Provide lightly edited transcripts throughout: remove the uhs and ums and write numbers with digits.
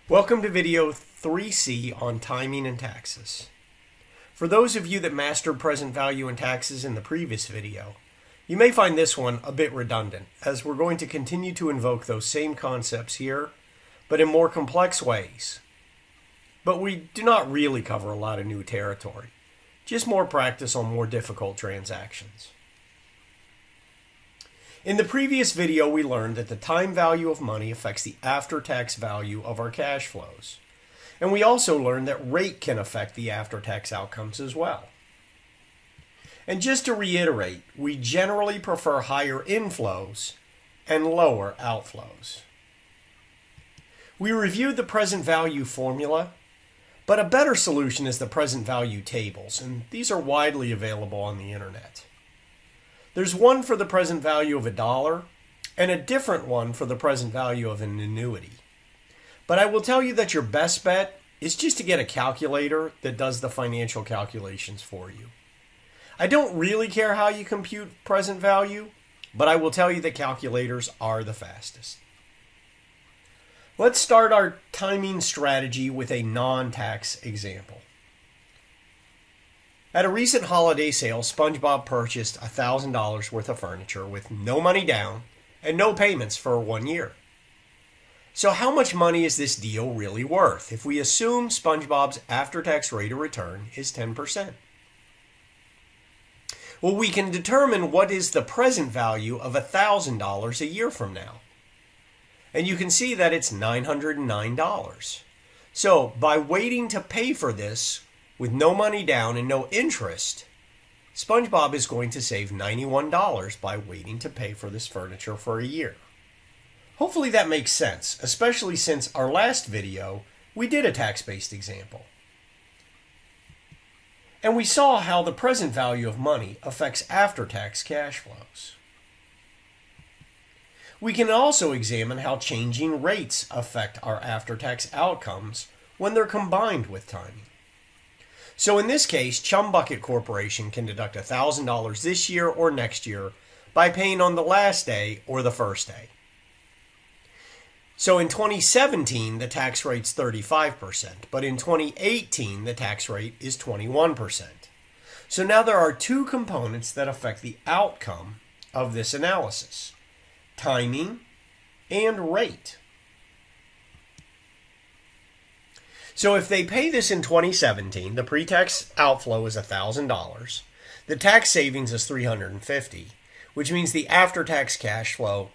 Welcome to video 3C on timing and taxes. For those of you that mastered present value and taxes in the previous video, you may find this one a bit redundant, as we're going to continue to invoke those same concepts here, but in more complex ways. But we do not really cover a lot of new territory, just more practice on more difficult transactions. In the previous video, we learned that the time value of money affects the after-tax value of our cash flows. And we also learned that rate can affect the after-tax outcomes as well. And just to reiterate, we generally prefer higher inflows and lower outflows. We reviewed the present value formula, but a better solution is the present value tables, and these are widely available on the internet. There's one for the present value of $1 and a different one for the present value of an annuity. But I will tell you that your best bet is just to get a calculator that does the financial calculations for you. I don't really care how you compute present value, but I will tell you that calculators are the fastest. Let's start our timing strategy with a non-tax example. At a recent holiday sale, Spongebob purchased $1,000 worth of furniture with no money down and no payments for 1 year. So how much money is this deal really worth if we assume Spongebob's after-tax rate of return is 10%? Well, we can determine what is the present value of $1,000 a year from now. And you can see that it's $909. So by waiting to pay for this with no money down and no interest, Spongebob is going to save $91 by waiting to pay for this furniture for a year. Hopefully that makes sense, especially since our last video, we did a tax-based example. And we saw how the present value of money affects after-tax cash flows. We can also examine how changing rates affect our after-tax outcomes when they're combined with timing. So in this case, Chum Bucket Corporation can deduct $1,000 this year or next year by paying on the last day or the first day. So in 2017, the tax rate's 35%, but in 2018, the tax rate is 21%. So now there are two components that affect the outcome of this analysis: timing and rate. So if they pay this in 2017, the pre-tax outflow is $1,000. The tax savings is $350, which means the after-tax cash flow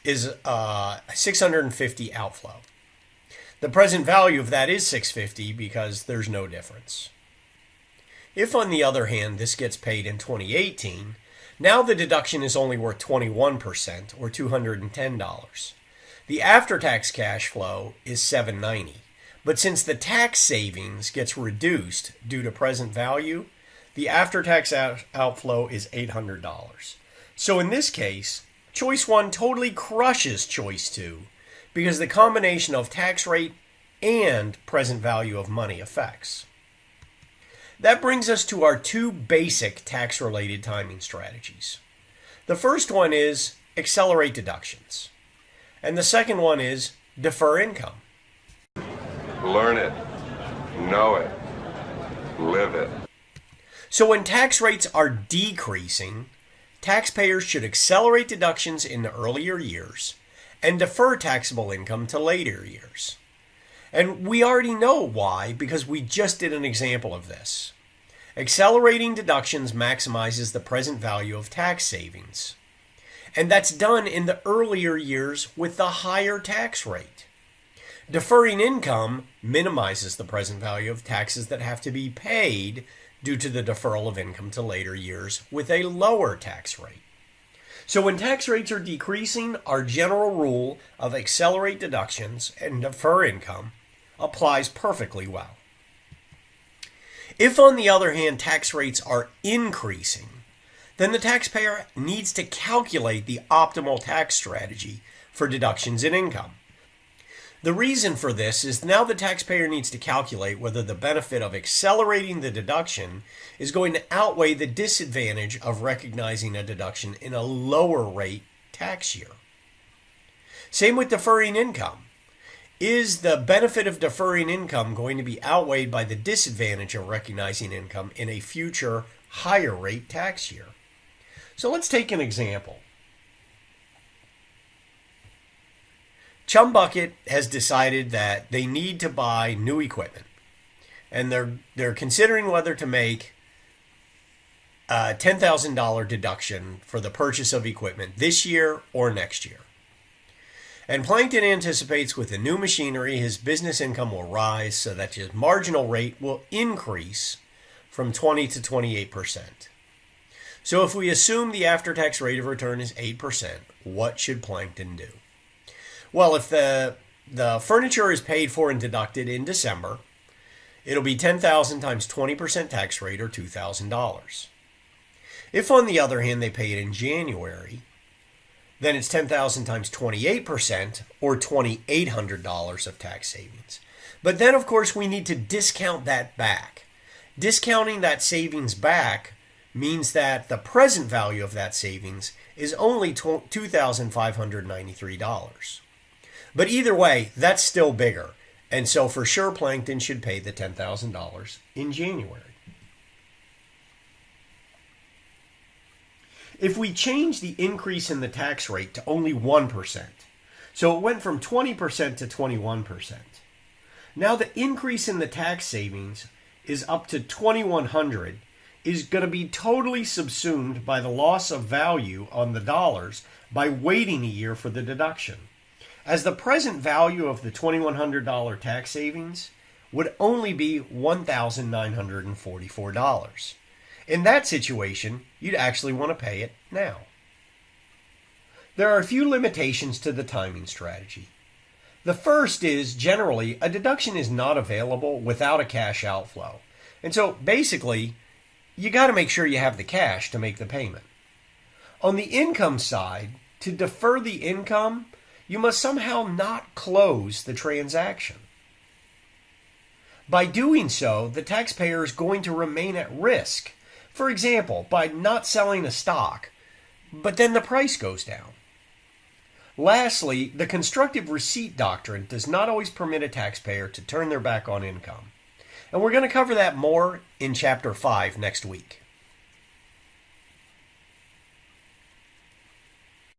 is $650 outflow. The present value of that is $650 because there's no difference. If, on the other hand, this gets paid in 2018, now the deduction is only worth 21%, or $210. The after-tax cash flow is $790. But since the tax savings gets reduced due to present value, the after-tax outflow is $800. So in this case, choice 1 totally crushes choice 2 because the combination of tax rate and present value of money effects. That brings us to our two basic tax-related timing strategies. The first one is accelerate deductions, and the second one is defer income. Learn it, know it, live it. So when tax rates are decreasing, taxpayers should accelerate deductions in the earlier years and defer taxable income to later years. And we already know why, because we just did an example of this. Accelerating deductions maximizes the present value of tax savings. And that's done in the earlier years with the higher tax rate. Deferring income minimizes the present value of taxes that have to be paid due to the deferral of income to later years with a lower tax rate. So when tax rates are decreasing, our general rule of accelerate deductions and defer income applies perfectly well. If, on the other hand, tax rates are increasing, then the taxpayer needs to calculate the optimal tax strategy for deductions in income. The reason for this is now the taxpayer needs to calculate whether the benefit of accelerating the deduction is going to outweigh the disadvantage of recognizing a deduction in a lower rate tax year. Same with deferring income. Is the benefit of deferring income going to be outweighed by the disadvantage of recognizing income in a future higher rate tax year? So let's take an example. Chum Bucket has decided that they need to buy new equipment, and they're considering whether to make a $10,000 deduction for the purchase of equipment this year or next year. And Plankton anticipates with the new machinery, his business income will rise so that his marginal rate will increase from 20 to 28%. So if we assume the after-tax rate of return is 8%, what should Plankton do? Well, if the furniture is paid for and deducted in December, it'll be $10,000 times 20% tax rate, or $2,000. If, on the other hand, they pay it in January, then it's $10,000 times 28%, or $2,800 of tax savings. But then, of course, we need to discount that back. Discounting that savings back means that the present value of that savings is only $2,593. But either way, that's still bigger. And so for sure, Plankton should pay the $10,000 in January. If we change the increase in the tax rate to only 1%, so it went from 20% to 21%, now the increase in the tax savings is up to $2,100, is going to be totally subsumed by the loss of value on the dollars by waiting a year for the deduction, as the present value of the $2,100 tax savings would only be $1,944. In that situation, you'd actually want to pay it now. There are a few limitations to the timing strategy. The first is, generally, a deduction is not available without a cash outflow. And so, basically, you got to make sure you have the cash to make the payment. On the income side, to defer the income, you must somehow not close the transaction. By doing so, the taxpayer is going to remain at risk. For example, by not selling a stock, but then the price goes down. Lastly, the constructive receipt doctrine does not always permit a taxpayer to turn their back on income. And we're going to cover that more in Chapter 5 next week.